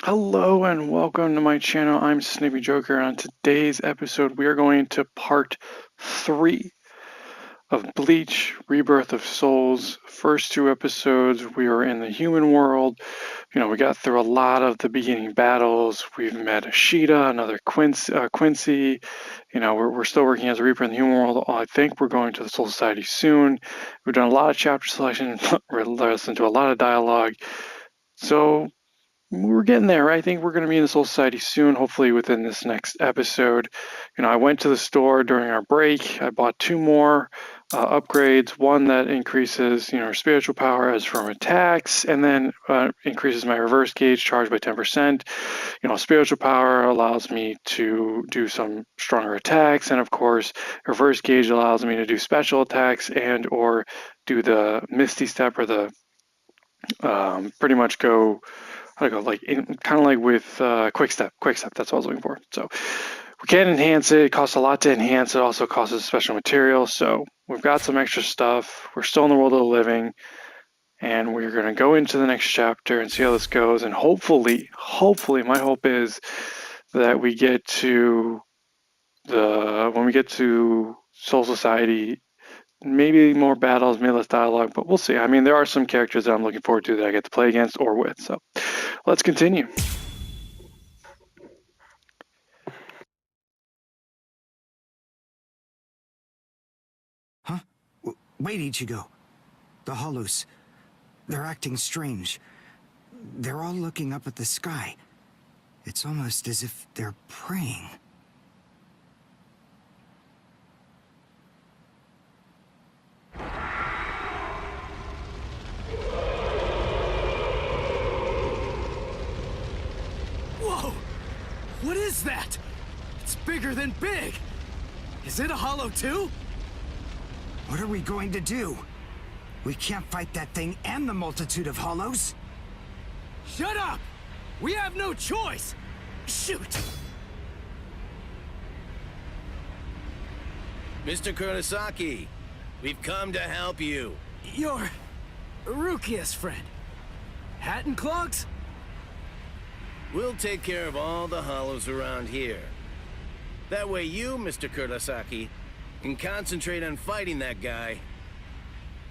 Hello and welcome to my channel. I'm Snippy Joker. On today's episode, we are going to part 3 of Bleach Rebirth of Souls. First 2 episodes, we were in the human world. We got through a lot of the beginning battles. We've met Ashita, another Quincy. We're still working as a Reaper in the human world. I think we're going to the Soul Society soon. We've done a lot of chapter selection, listened to a lot of dialogue. So we're getting there. I think we're going to be in the Soul Society soon, hopefully within this next episode. I went to the store during our break. I bought 2 more upgrades. One that increases, spiritual power as from attacks, and then increases my reverse gauge charge by 10%. Spiritual power allows me to do some stronger attacks, and of course, reverse gauge allows me to do special attacks and or do the Misty Step or the pretty much go kind of like with quick step. That's what I was looking for. So we can enhance it. It costs a lot to enhance. It also costs special materials. So we've got some extra stuff. We're still in the world of the living, and we're going to go into the next chapter and see how this goes. And hopefully, my hope is that we get to when we get to Soul Society. Maybe more battles, maybe less dialogue, but we'll see. I mean, there are some characters that I'm looking forward to that I get to play against or with. So let's continue. Huh? Wait, Ichigo. The Hollows. They're acting strange. They're all looking up at the sky. It's almost as if they're praying. Whoa! What is that? It's bigger than big! Is it a hollow too? What are we going to do? We can't fight that thing and the multitude of Hollows. Shut up! We have no choice! Shoot! Mr. Kurosaki, we've come to help you. You're Rukia's friend. Hat and clogs? We'll take care of all the hollows around here. That way you, Mr. Kurosaki, can concentrate on fighting that guy.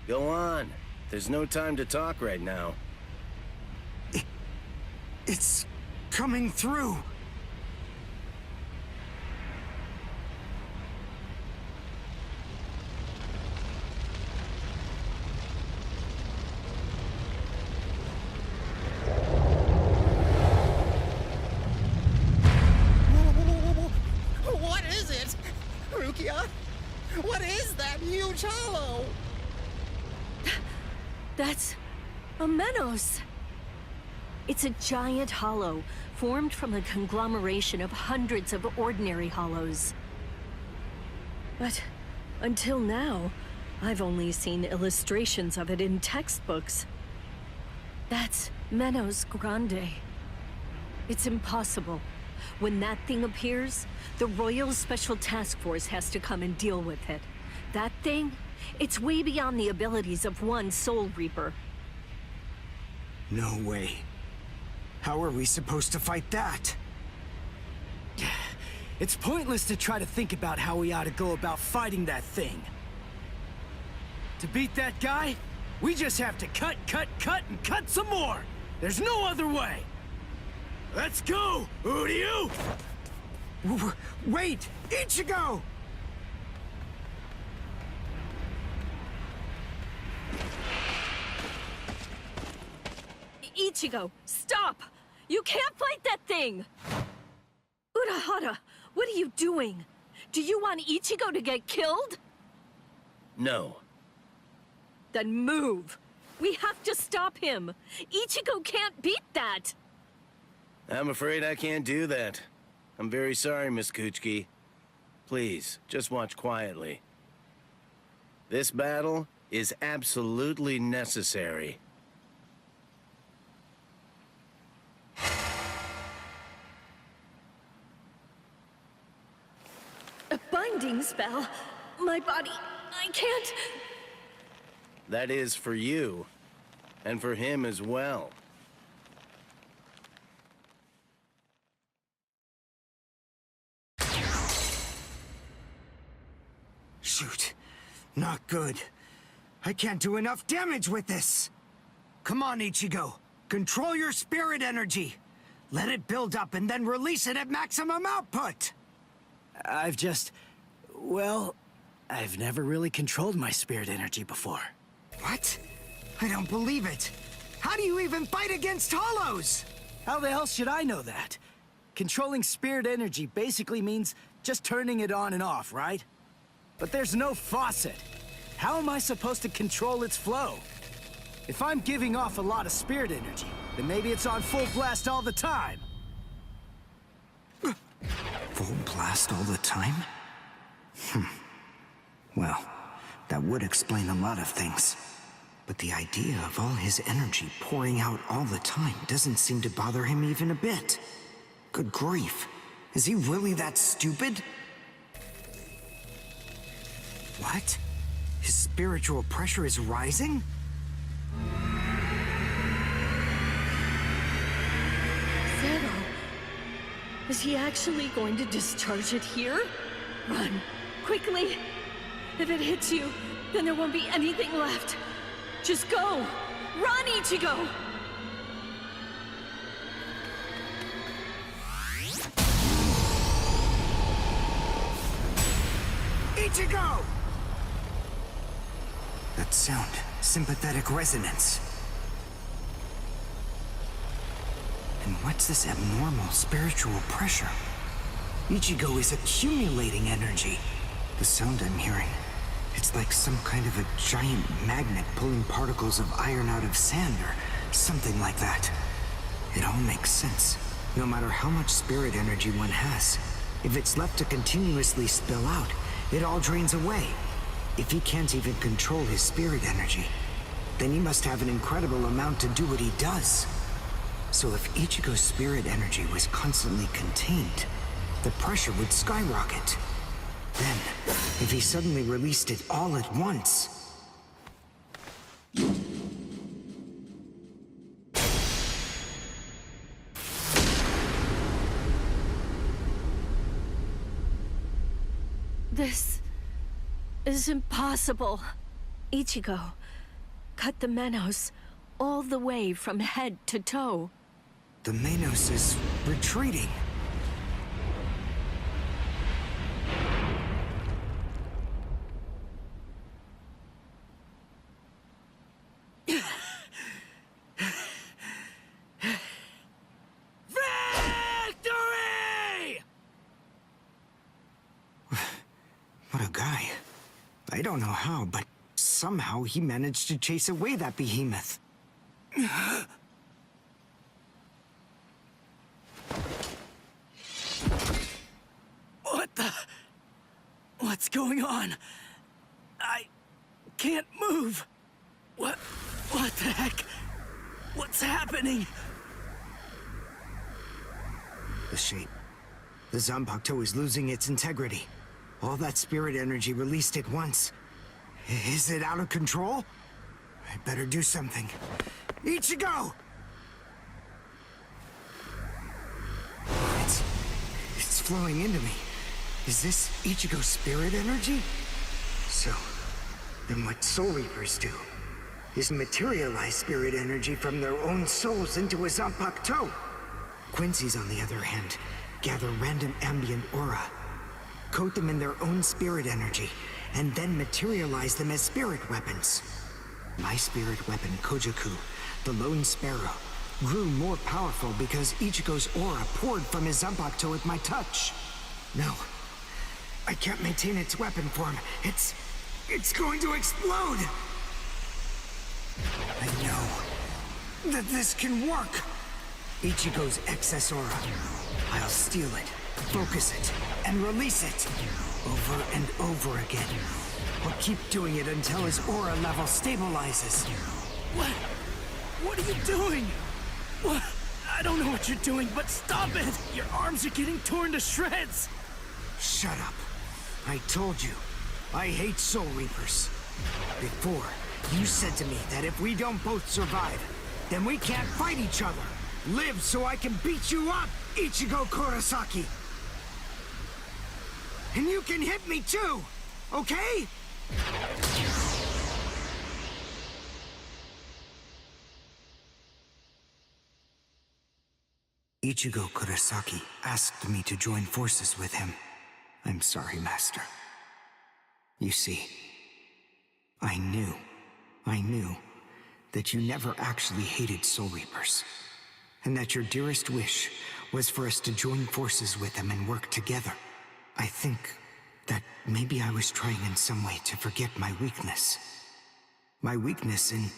Go on. There's no time to talk right now. It's coming through. What is it? Rukia? What is that huge hollow? That's a Menos. It's a giant hollow, formed from a conglomeration of hundreds of ordinary hollows. But until now, I've only seen illustrations of it in textbooks. That's Menos Grande. It's impossible. When that thing appears, the Royal Special Task Force has to come and deal with it. That thing, it's way beyond the abilities of one Soul Reaper. No way. How are we supposed to fight that? It's pointless to try to think about how we ought to go about fighting that thing. To beat that guy, we just have to cut, and cut some more! There's no other way! Let's go, Uryu! Wait! Ichigo! Ichigo, stop! You can't fight that thing! Urahara, what are you doing? Do you want Ichigo to get killed? No. Then move! We have to stop him! Ichigo can't beat that! I'm afraid I can't do that. I'm very sorry, Miss Kuchiki. Please, just watch quietly. This battle is absolutely necessary. A binding spell? My body... I can't... That is for you, and for him as well. Shoot. Not good. I can't do enough damage with this. Come on, Ichigo. Control your spirit energy. Let it build up and then release it at maximum output. Well, I've never really controlled my spirit energy before. What? I don't believe it. How do you even fight against hollows? How the hell should I know that? Controlling spirit energy basically means just turning it on and off, right? But there's no faucet. How am I supposed to control its flow? If I'm giving off a lot of spirit energy, then maybe it's on full blast all the time. Full blast all the time? Well, that would explain a lot of things. But the idea of all his energy pouring out all the time doesn't seem to bother him even a bit. Good grief. Is he really that stupid? What? His spiritual pressure is rising? Zero. Is he actually going to discharge it here? Run. Quickly. If it hits you, then there won't be anything left. Just go! Run, Ichigo! Ichigo! That sound, sympathetic resonance. And what's this abnormal spiritual pressure? Ichigo is accumulating energy. The sound I'm hearing, it's like some kind of a giant magnet pulling particles of iron out of sand or something like that. It all makes sense. No matter how much spirit energy one has, if it's left to continuously spill out, it all drains away. If he can't even control his spirit energy, then he must have an incredible amount to do what he does. So if Ichigo's spirit energy was constantly contained, the pressure would skyrocket. Then, if he suddenly released it all at once... This is impossible. Ichigo, cut the Menos all the way from head to toe. The Menos is retreating. Victory! What a guy. I don't know how, but somehow he managed to chase away that behemoth. What's going on? I can't move. What the heck? What's happening? The shape. The Zanpakuto is losing its integrity. All that spirit energy released at once. Is it out of control? I better do something. Ichigo! It's flowing into me. Is this Ichigo's spirit energy? So, then what Soul Reapers do is materialize spirit energy from their own souls into a Zanpakuto. Quincy's, on the other hand, gather random ambient aura, coat them in their own spirit energy, and then materialize them as spirit weapons. My spirit weapon, Kojaku, the Lone Sparrow, grew more powerful because Ichigo's aura poured from his Zanpakuto at my touch. No, I can't maintain its weapon form. It's going to explode! I know that this can work! Ichigo's excess aura. I'll steal it, focus it, and release it. Over and over again. I'll keep doing it until his aura level stabilizes. What are you doing? What? I don't know what you're doing, but stop it! Your arms are getting torn to shreds! Shut up. I told you, I hate Soul Reapers. Before, you said to me that if we don't both survive, then we can't fight each other. Live so I can beat you up, Ichigo Kurosaki! And you can hit me too! okay? Ichigo Kurosaki asked me to join forces with him. I'm sorry, Master. You see, I knew that you never actually hated Soul Reapers, and that your dearest wish was for us to join forces with them and work together. I think that maybe I was trying in some way to forget my weakness. My weakness in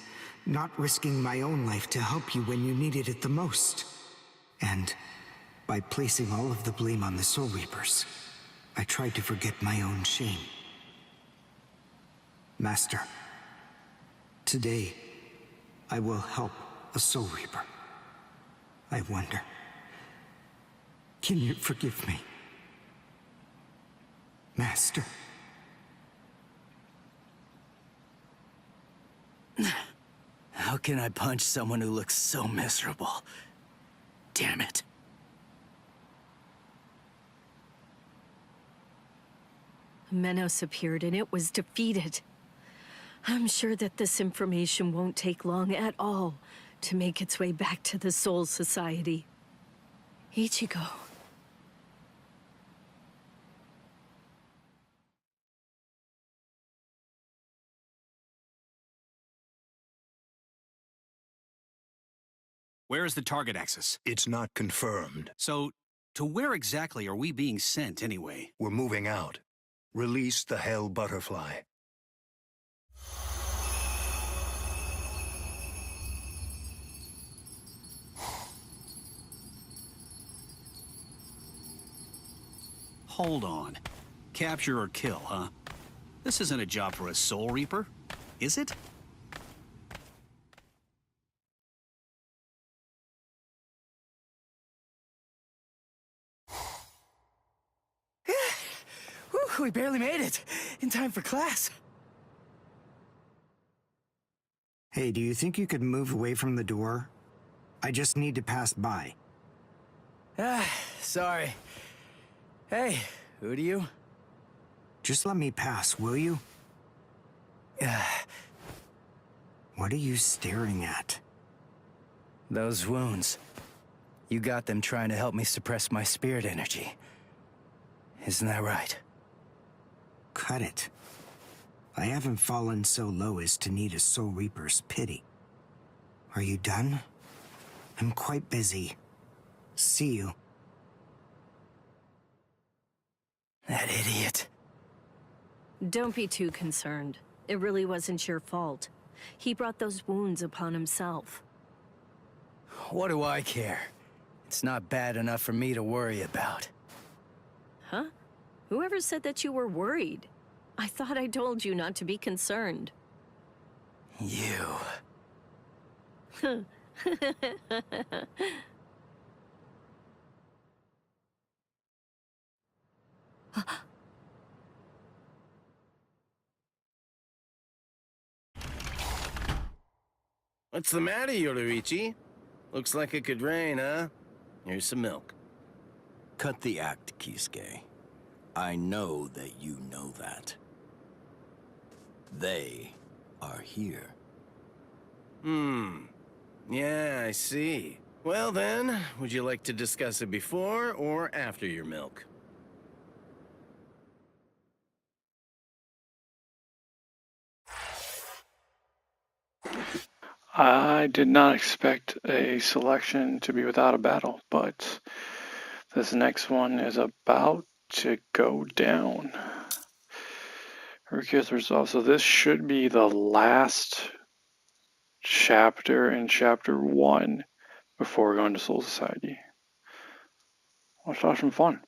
not risking my own life to help you when you needed it the most. And by placing all of the blame on the Soul Reapers, I tried to forget my own shame. Master, today, I will help a Soul Reaper. I wonder, can you forgive me? Master. How can I punch someone who looks so miserable? Damn it. Menos appeared and it was defeated. I'm sure that this information won't take long at all to make its way back to the Soul Society. Ichigo. Where is the target axis? It's not confirmed. So, to where exactly are we being sent anyway? We're moving out. Release the Hell Butterfly. Hold on. Capture or kill, huh? This isn't a job for a Soul Reaper, is it? Whew, we barely made it. In time for class. Hey, do you think you could move away from the door? I just need to pass by. Sorry. Hey, who do you? Just let me pass, will you? What are you staring at? Those wounds. You got them trying to help me suppress my spirit energy. Isn't that right? Cut it. I haven't fallen so low as to need a Soul Reaper's pity. Are you done? I'm quite busy. See you. That idiot. Don't be too concerned. It really wasn't your fault. He brought those wounds upon himself. What do I care? It's not bad enough for me to worry about. Huh? Whoever said that you were worried? I thought I told you not to be concerned. You. What's the matter, Yoruichi? Looks like it could rain, huh? Here's some milk. Cut the act, Kisuke. I know that you know that. They are here. Yeah, I see. Well then, would you like to discuss it before or after your milk? I did not expect a selection to be without a battle, but this next one is about to go down. Rukia's resolve. So this should be the last chapter in chapter 1 before going to Soul Society. Let's have some fun.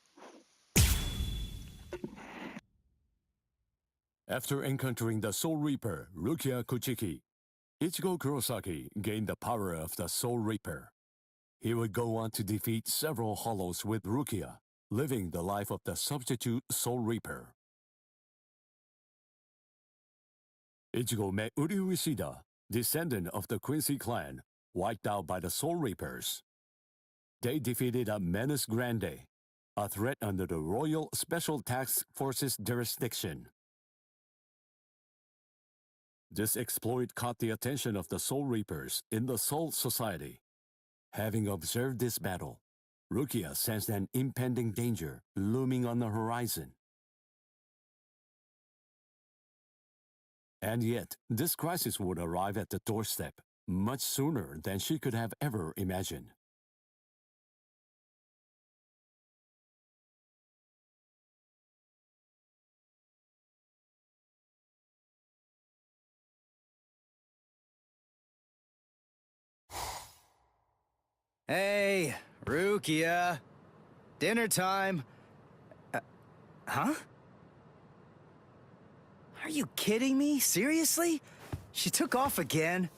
After encountering the Soul Reaper, Rukia Kuchiki, Ichigo Kurosaki gained the power of the Soul Reaper. He would go on to defeat several Hollows with Rukia, living the life of the substitute Soul Reaper. Ichigo met Uryu Ishida, descendant of the Quincy clan, wiped out by the Soul Reapers. They defeated a Menace Grande, a threat under the Royal Special Task Force's jurisdiction. This exploit caught the attention of the Soul Reapers in the Soul Society. Having observed this battle, Rukia sensed an impending danger looming on the horizon. And yet, this crisis would arrive at the doorstep much sooner than she could have ever imagined. Hey, Rukia. Dinner time. Huh? Are you kidding me? Seriously? She took off again?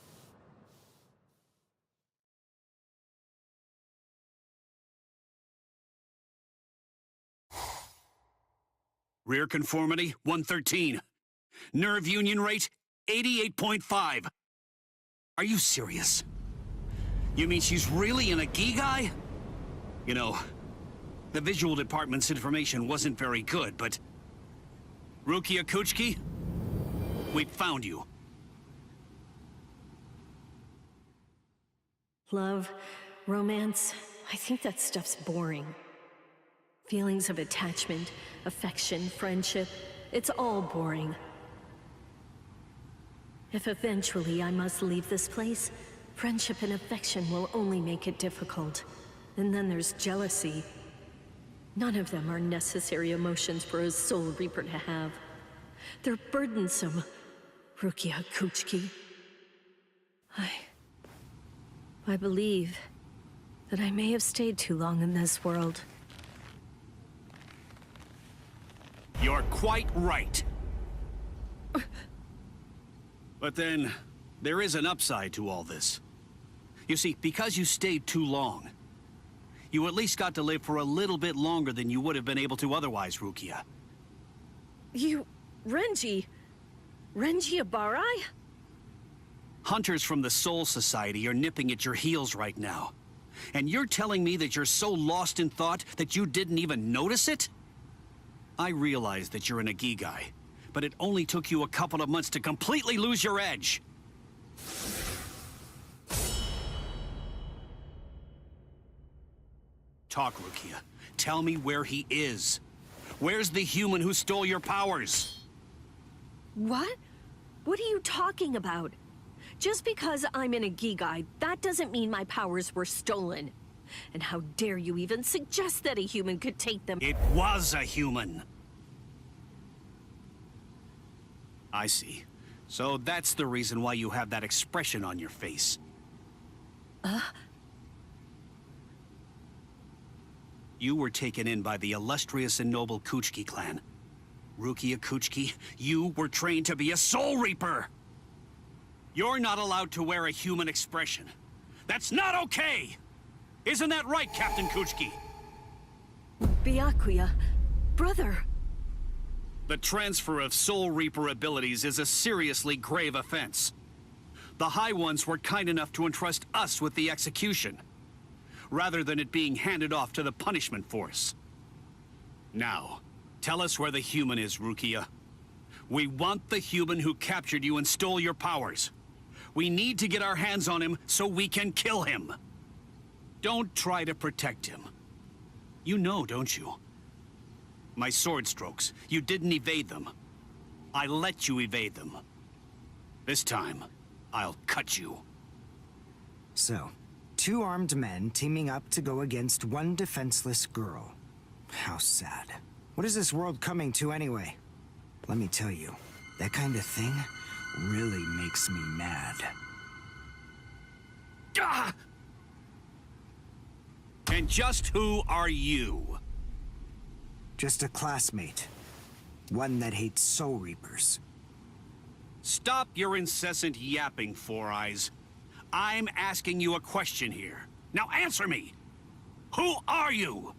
Rear conformity, 113. Nerve union rate, 88.5. Are you serious? You mean she's really in a Gigai? You know, the visual department's information wasn't very good, but... Rukia Kuchiki? We found you. Love, romance, I think that stuff's boring. Feelings of attachment, affection, friendship, it's all boring. If eventually I must leave this place, friendship and affection will only make it difficult. And then there's jealousy. None of them are necessary emotions for a Soul Reaper to have. They're burdensome, Rukia Kuchiki. I believe that I may have stayed too long in this world. You're quite right. But then, there is an upside to all this. You see, because you stayed too long, you at least got to live for a little bit longer than you would have been able to otherwise, Rukia. Renji Abarai? Hunters from the Soul Society are nipping at your heels right now. And you're telling me that you're so lost in thought that you didn't even notice it? I realize that you're an Agigai, but it only took you a couple of months to completely lose your edge. Talk, Rukia. Tell me where he is. Where's the human who stole your powers? What? What are you talking about? Just because I'm in a Gigai, that doesn't mean my powers were stolen. And how dare you even suggest that a human could take them? It was a human. I see. So that's the reason why you have that expression on your face. You were taken in by the illustrious and noble Kuchiki clan. Rukia Kuchiki, you were trained to be a Soul Reaper! You're not allowed to wear a human expression. That's not okay! Isn't that right, Captain Kuchiki? Byakuya, brother. The transfer of Soul Reaper abilities is a seriously grave offense. The High Ones were kind enough to entrust us with the execution, rather than it being handed off to the punishment force. Now, tell us where the human is, Rukia. We want the human who captured you and stole your powers. We need to get our hands on him so we can kill him. Don't try to protect him. You know, don't you? My sword strokes, you didn't evade them. I let you evade them. This time, I'll cut you. So, two armed men teaming up to go against one defenseless girl. How sad. What is this world coming to anyway? Let me tell you, that kind of thing really makes me mad. Ah! And just who are you? Just a classmate. One that hates Soul Reapers. Stop your incessant yapping, Four Eyes. I'm asking you a question here. Now answer me! Who are you?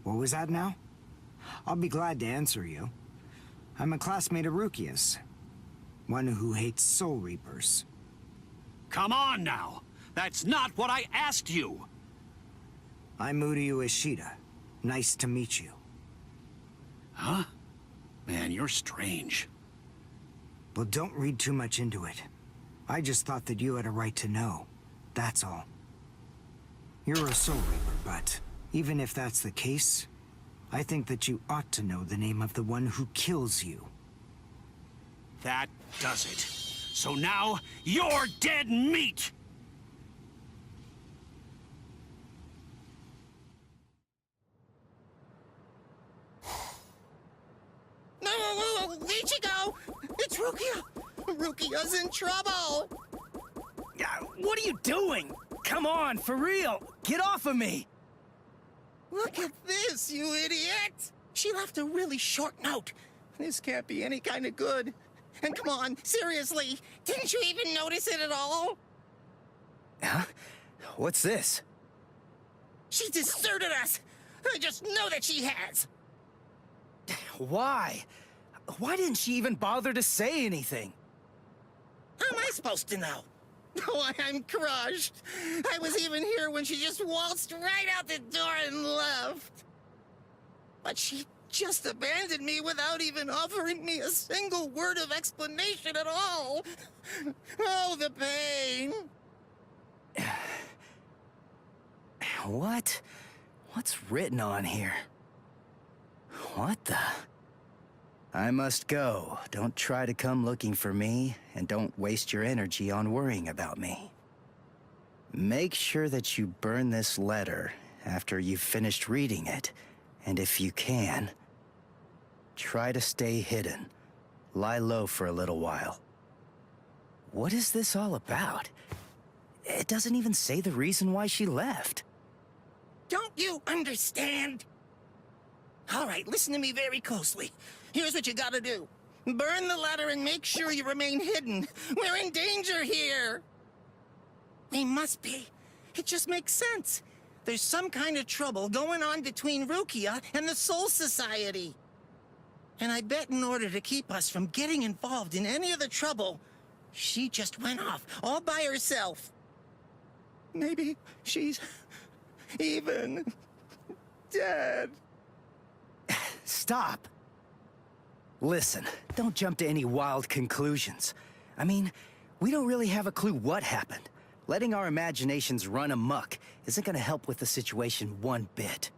What was that now? I'll be glad to answer you. I'm a classmate of Rukia's. One who hates Soul Reapers. Come on now! That's not what I asked you! I'm Uryu Ishida. Nice to meet you. Huh? Man, you're strange. Well, don't read too much into it. I just thought that you had a right to know. That's all. You're a Soul Reaper, but even if that's the case, I think that you ought to know the name of the one who kills you. That does it. So now, you're dead meat! No, Ichigo! It's Rukia! Rukia's in trouble! What are you doing? Come on, for real! Get off of me! Look at this, you idiot! She left a really short note. This can't be any kind of good. And come on, seriously, didn't you even notice it at all? Huh? What's this? She deserted us! I just know that she has! Why? Why didn't she even bother to say anything? How am I supposed to know? Oh, I'm crushed. I was even here when she just waltzed right out the door and left. But she just abandoned me without even offering me a single word of explanation at all. Oh, the pain. What? What's written on here? What the? I must go. Don't try to come looking for me, and don't waste your energy on worrying about me. Make sure that you burn this letter after you've finished reading it, and if you can, try to stay hidden. Lie low for a little while. What is this all about? It doesn't even say the reason why she left. Don't you understand? All right, listen to me very closely. Here's what you gotta do. Burn the letter and make sure you remain hidden. We're in danger here. We must be. It just makes sense. There's some kind of trouble going on between Rukia and the Soul Society. And I bet in order to keep us from getting involved in any of the trouble, she just went off all by herself. Maybe she's even dead. Stop. Listen, don't jump to any wild conclusions. I mean, we don't really have a clue what happened. Letting our imaginations run amok isn't gonna help with the situation one bit.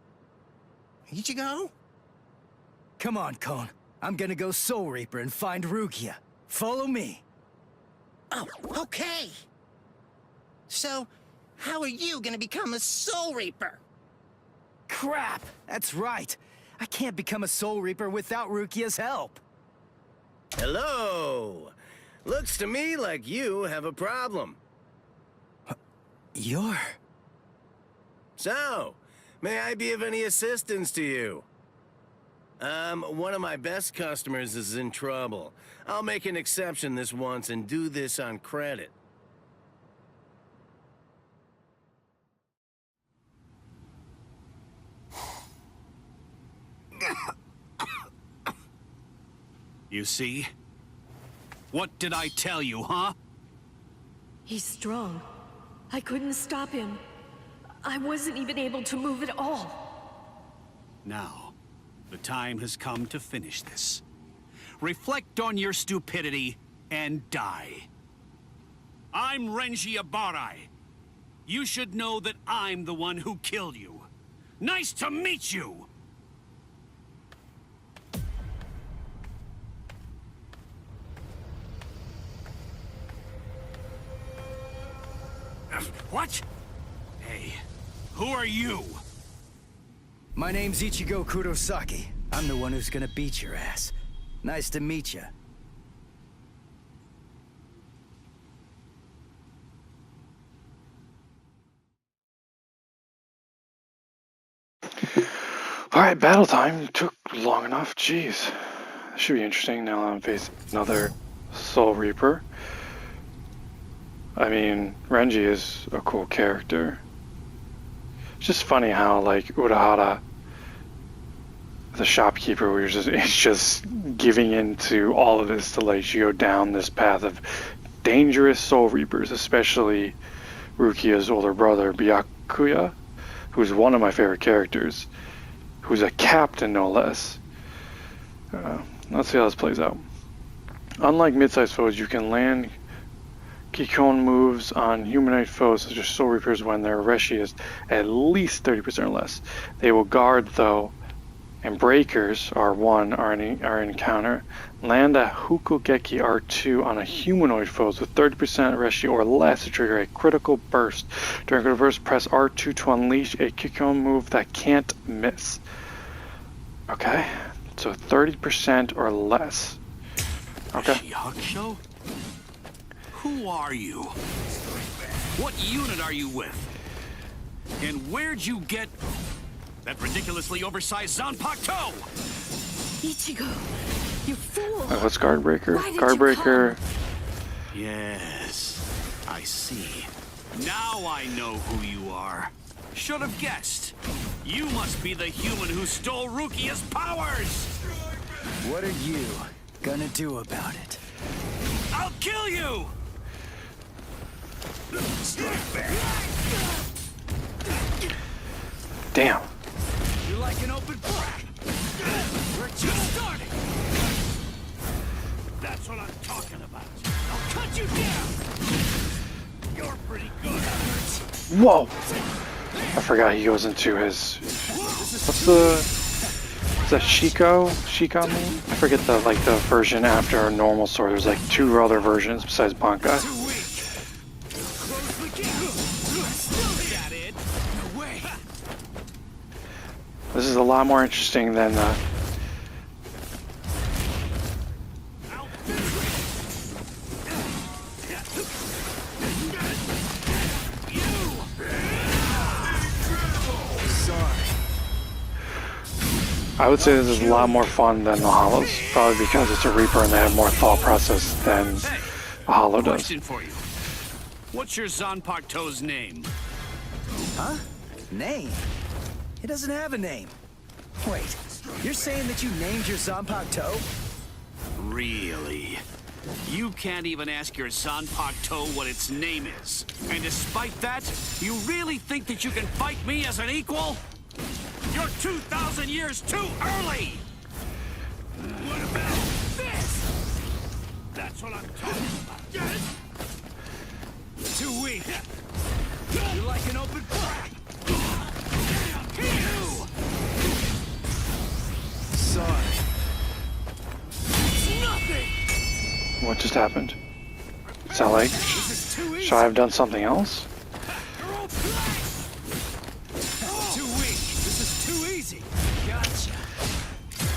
Ichigo? Come on, Kon. I'm gonna go Soul Reaper and find Rukia. Follow me. Oh, okay. So, how are you gonna become a Soul Reaper? Crap! That's right. I can't become a Soul Reaper without Rukia's help. Hello! Looks to me like you have a problem. You're... So, may I be of any assistance to you? One of my best customers is in trouble. I'll make an exception this once and do this on credit. You see? What did I tell you, huh? He's strong. I couldn't stop him. I wasn't even able to move at all. Now, the time has come to finish this. Reflect on your stupidity and die. I'm Renji Abarai. You should know that I'm the one who killed you. Nice to meet you! What? Hey, who are you? My name's Ichigo Kurosaki. I'm the one who's gonna beat your ass. Nice to meet you. Alright, battle time. Took long enough. Jeez. This should be interesting. Now I'm facing another Soul Reaper. I mean, Renji is a cool character. It's just funny how, like, Urahara, the shopkeeper, is just giving in to all of this to let you go down this path of dangerous Soul Reapers, especially Rukia's older brother, Byakuya, who's one of my favorite characters, who's a captain, no less. Let's see how this plays out. Unlike mid-sized foes, you can land Kikon moves on humanoid foes such as Soul Reapers when their Reshi is at least 30% or less. They will guard though, and Breakers R1 are an encounter. Land a Hukugeki R2 on a humanoid foes with 30% Reshi or less to trigger a critical burst. During critical burst, press R2 to unleash a Kikon move that can't miss. Okay, so 30% or less. Okay. Hakusho? Who are you? What unit are you with? And where'd you get that ridiculously oversized Zanpakuto? Ichigo, you fool! What's Guardbreaker? Why did Guardbreaker. Yes, I see. Now I know who you are. Should have guessed. You must be the human who stole Rukia's powers! What are you gonna do about it? I'll kill you! Damn. You're like an open crack. We're just starting. That's what I'm talking about. I'll cut you down. You're pretty good. Whoa! I forgot he goes into his. What's the? Is that Shiko move? I forget the version after a normal sword. There's like 2 other versions besides Bankai. Too weak. Close the gap. Still got it. No way. This is a lot more interesting than I would say this is a lot more fun than the Hollows, probably because it's a Reaper and they have more thought process than a Hollow does. Question for you. What's your Zanpakuto's name? Huh? Name? It doesn't have a name. Wait, you're saying that you named your Zanpakuto? Really? You can't even ask your Zanpakuto what its name is. And despite that, you really think that you can fight me as an equal? You're 2,000 years too early! What about this? That's what I'm talking about. Get it? Too weak. You're like an open crack. You! Sorry. It's nothing. What just happened? Is that like, This is too easy. should I have done something else? You're all too weak. This is too easy. Gotcha.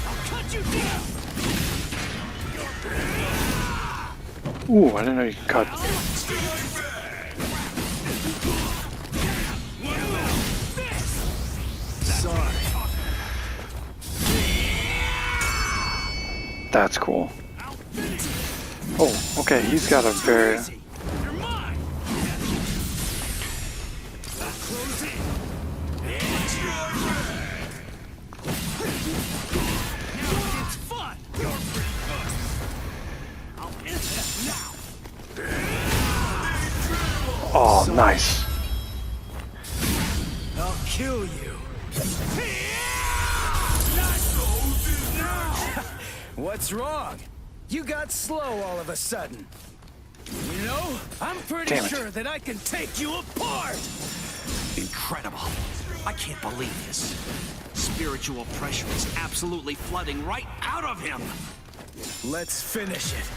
I'll cut you down. Ooh, I didn't know you could cut. Sorry. That's cool. Oh, okay, he's got a very... You're mine. Close in. Now it's fun. You're pretty good. I'll end this now. Oh, nice. I'll kill you. What's wrong? You got slow all of a sudden. You know, I'm pretty Damn it. sure that I can take you apart. Incredible. I can't believe this. Spiritual pressure is absolutely flooding right out of him. Let's finish it.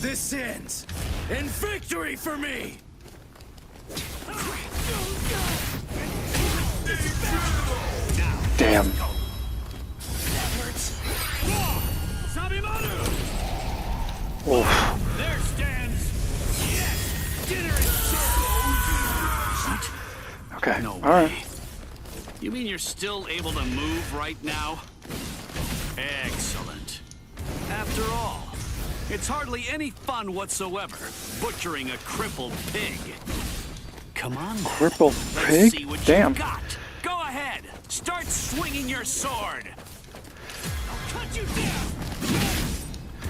This ends in victory for me. Damn. Oof. There stands. Yes, dinner is served. Okay, No alright. way. You mean you're still able to move right now? Excellent. After all, it's hardly any fun whatsoever butchering a crippled pig. Come on, then. Crippled Let's pig? see what Damn. you got. Go ahead. Start swinging your sword. I'll cut you down.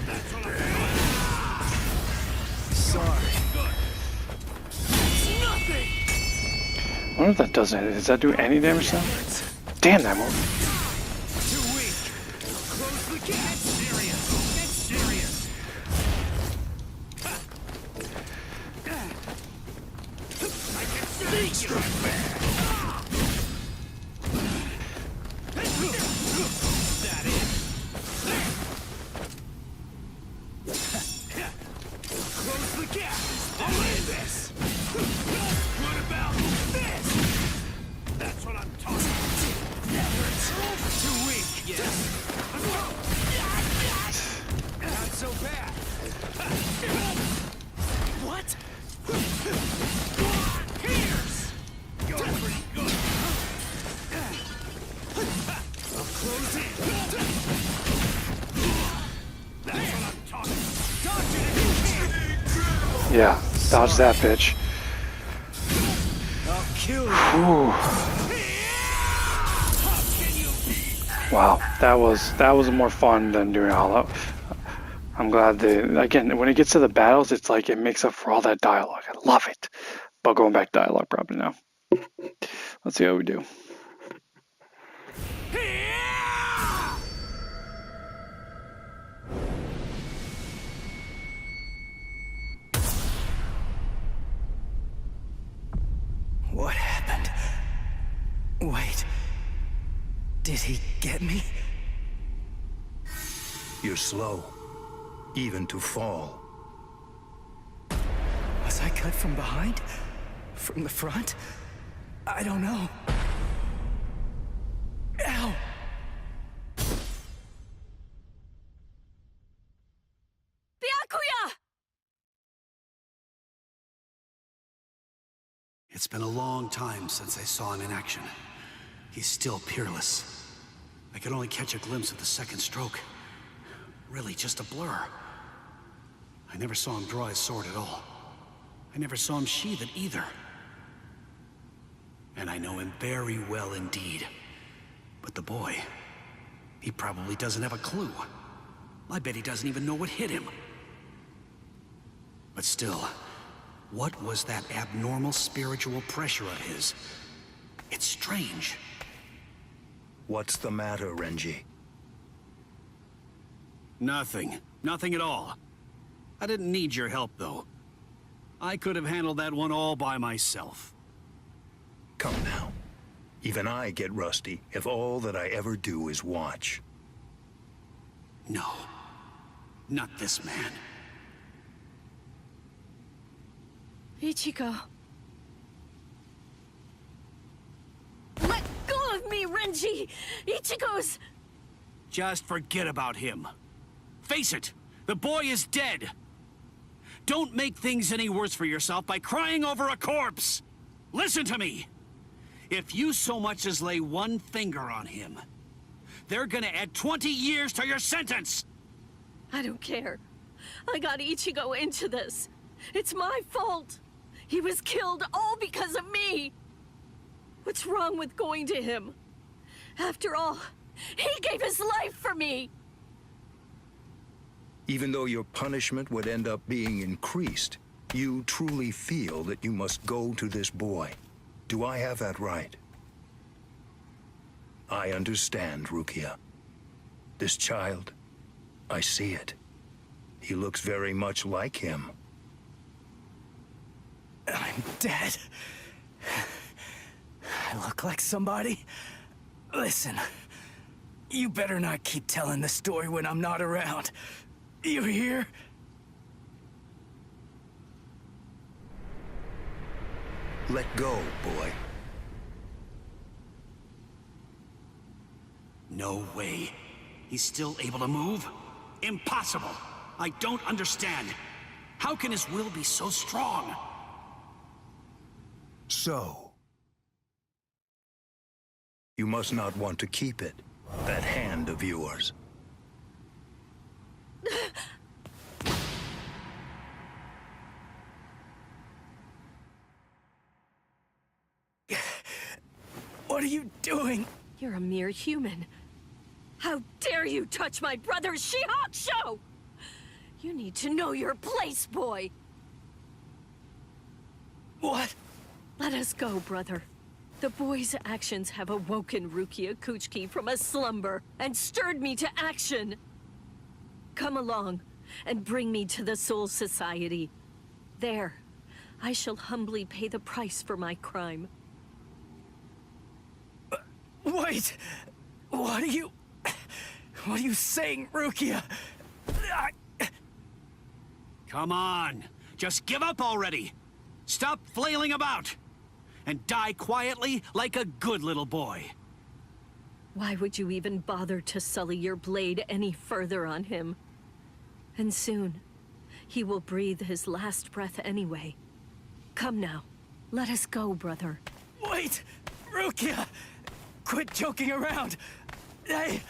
That's what I'm Sorry. It's nothing. I wonder if that does anything. Does that do any damage to them? Damn that move. Too weak. Close the gap. Get serious. Get serious. Close the gap! I'll end this! What about this? That's what I'm talking about. That hurts. Too weak, yes. Not so bad. What? Here's! You're pretty good. I'll close in. That's what I'm talking about. Dodge it if you can. Yeah, dodge that bitch. I'll kill you. Wow, that was more fun than doing Hollow. I'm glad again, when it gets to the battles, it's like it makes up for all that dialogue. I love it. But going back to dialogue probably now. Let's see how we do. What happened? Wait. Did he get me? You're slow, even to fall. Was I cut from behind? From the front? I don't know. Ow! Byakuya! It's been a long time since I saw him in action. He's still peerless. I could only catch a glimpse of the second stroke. Really just a blur. I never saw him draw his sword at all. I never saw him sheathe it either. And I know him very well indeed. But the boy, he probably doesn't have a clue. I bet he doesn't even know what hit him. But still, what was that abnormal spiritual pressure of his? It's strange. What's the matter, Renji? Nothing. Nothing at all. I didn't need your help, though. I could have handled that one all by myself. Come now. Even I get rusty if all that I ever do is watch. No. Not this man. Ichigo. Let go of me, Renji! Ichigo's... Just forget about him. Face it, the boy is dead. Don't make things any worse for yourself by crying over a corpse. Listen to me. If you so much as lay one finger on him, they're gonna add 20 years to your sentence. I don't care. I got Ichigo into this. It's my fault. He was killed all because of me. What's wrong with going to him? After all, he gave his life for me. Even though your punishment would end up being increased, you truly feel that you must go to this boy. Do I have that right? I understand, Rukia. This child, I see it. He looks very much like him. I'm dead. I look like somebody? Listen, you better not keep telling the story when I'm not around. You hear? Let go, boy. No way. He's still able to move? Impossible. I don't understand. How can his will be so strong? So, you must not want to keep it, that hand of yours. What are you doing? You're a mere human. How dare you touch my brother's Shihakusho! You need to know your place, boy! What? Let us go, brother. The boy's actions have awoken Rukia Kuchiki from a slumber and stirred me to action. Come along and bring me to the Soul Society. There, I shall humbly pay the price for my crime. Wait! What are you saying, Rukia? Come on, just give up already. Stop flailing about. And die quietly like a good little boy. Why would you even bother to sully your blade any further on him? And soon, he will breathe his last breath anyway. Come now, let us go, brother. Wait! Rukia! Quit joking around! Hey!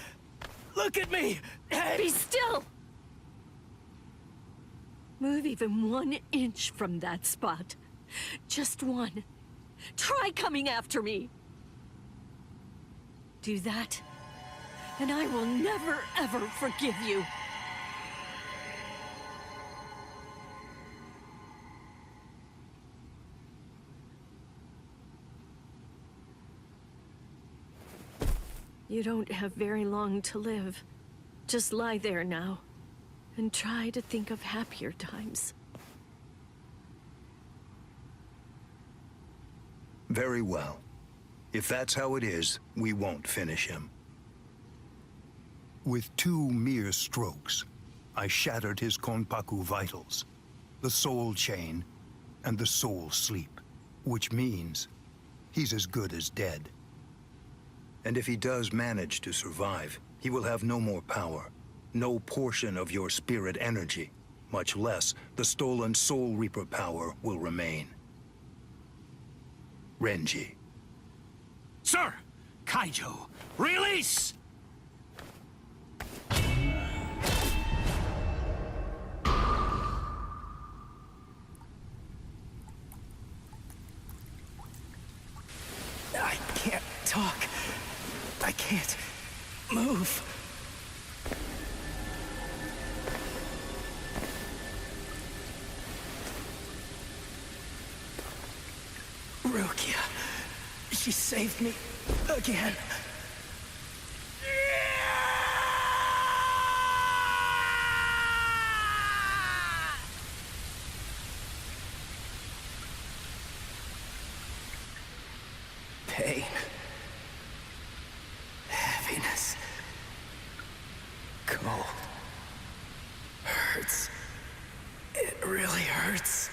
Look at me! Hey! Be still! Move even 1 inch from that spot. Just one. Try coming after me! Do that, and I will never, ever forgive you. You don't have very long to live. Just lie there now, and try to think of happier times. Very well. If that's how it is, we won't finish him. With 2 mere strokes, I shattered his Konpaku vitals, the soul chain, and the soul sleep, which means he's as good as dead. And if he does manage to survive, he will have no more power, no portion of your spirit energy, much less the stolen Soul Reaper power will remain. Renji. Sir! Kaijo, release! I can't talk. I can't move. Rukia. She saved me again. Pain. Heaviness. Cold. Hurts. It really hurts.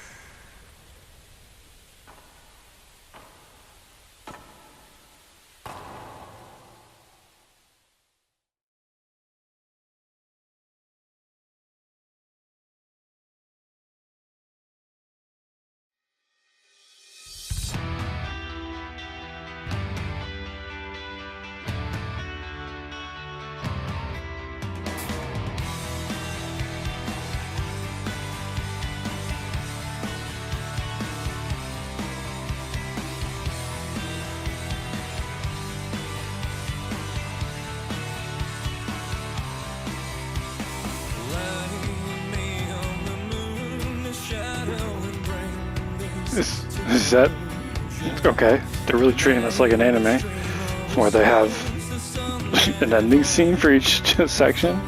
Is that okay? They're really treating this like an anime, where they have an ending scene for each section.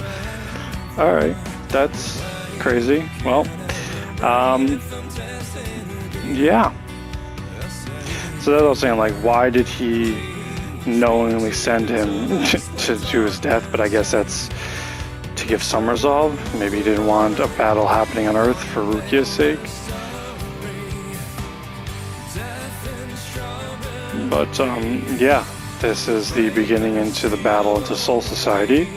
All right, that's crazy. Well, yeah. So that's what I was saying. Like, why did he knowingly send him to his death? But I guess that's to give some resolve. Maybe he didn't want a battle happening on Earth for Rukia's sake. But yeah, this is the beginning into the battle into Soul Society.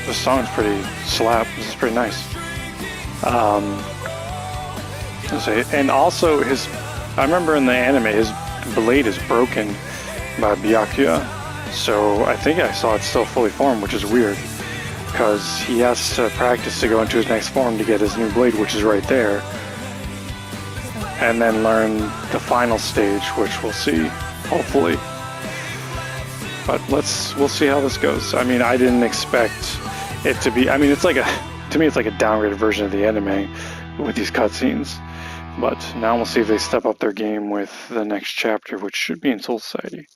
The song's pretty slap. This is pretty nice. And also I remember in the anime his blade is broken by Byakuya, so I think I saw it still fully formed, which is weird, because he has to practice to go into his next form to get his new blade, which is right there, and then learn the final stage, which we'll see, hopefully. But we'll see how this goes. I mean, I didn't expect it to be, I mean, to me it's like a downgraded version of the anime with these cutscenes. But now we'll see if they step up their game with the next chapter, which should be in Soul Society.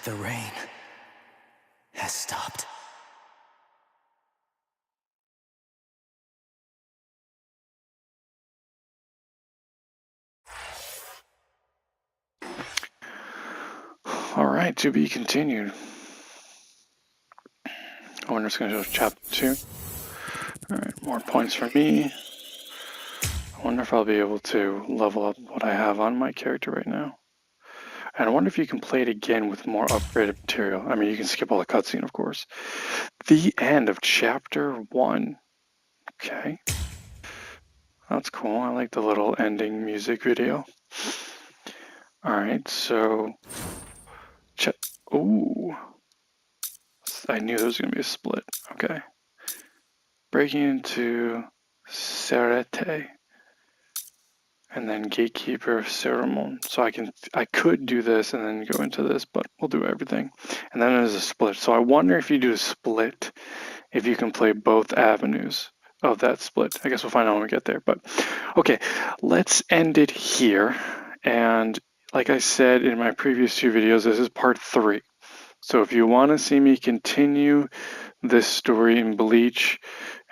The rain has stopped. All right, to be continued. I wonder if it's going to show chapter 2. All right, more points for me. I wonder if I'll be able to level up what I have on my character right now. And I wonder if you can play it again with more upgraded material. I mean, you can skip all the cutscene, of course. The end of chapter 1. Okay. That's cool. I like the little ending music video. Alright, so... Ooh. I knew there was going to be a split. Okay. Breaking into Serete. And then Gatekeeper Ceramon. So I could do this and then go into this, but we'll do everything. And then there's a split. So I wonder if you do a split, if you can play both avenues of that split. I guess we'll find out when we get there. But okay, let's end it here. And like I said in my previous 2 videos, this is part 3. So if you want to see me continue this story in Bleach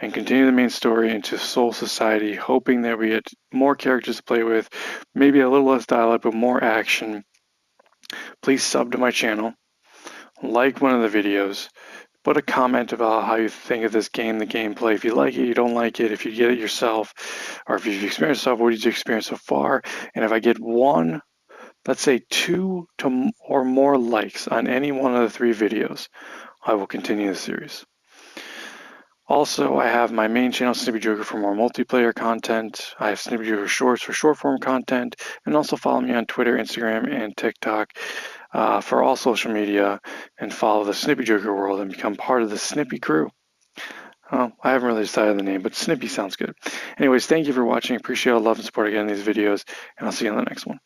and continue the main story into Soul Society, hoping that we get more characters to play with, maybe a little less dialogue, but more action, please sub to my channel, like one of the videos, put a comment about how you think of this game, the gameplay. If you like it, you don't like it, if you get it yourself, or if you've experienced stuff, what did you experience so far? And if I get 1, let's say 2 or more likes on any one of the 3 videos, I will continue the series. Also, I have my main channel, Snippy Joker, for more multiplayer content. I have Snippy Joker Shorts for short-form content. And also follow me on Twitter, Instagram, and TikTok for all social media. And follow the Snippy Joker world and become part of the Snippy crew. Well, I haven't really decided on the name, but Snippy sounds good. Anyways, thank you for watching. Appreciate all the love and support again in these videos. And I'll see you in the next one.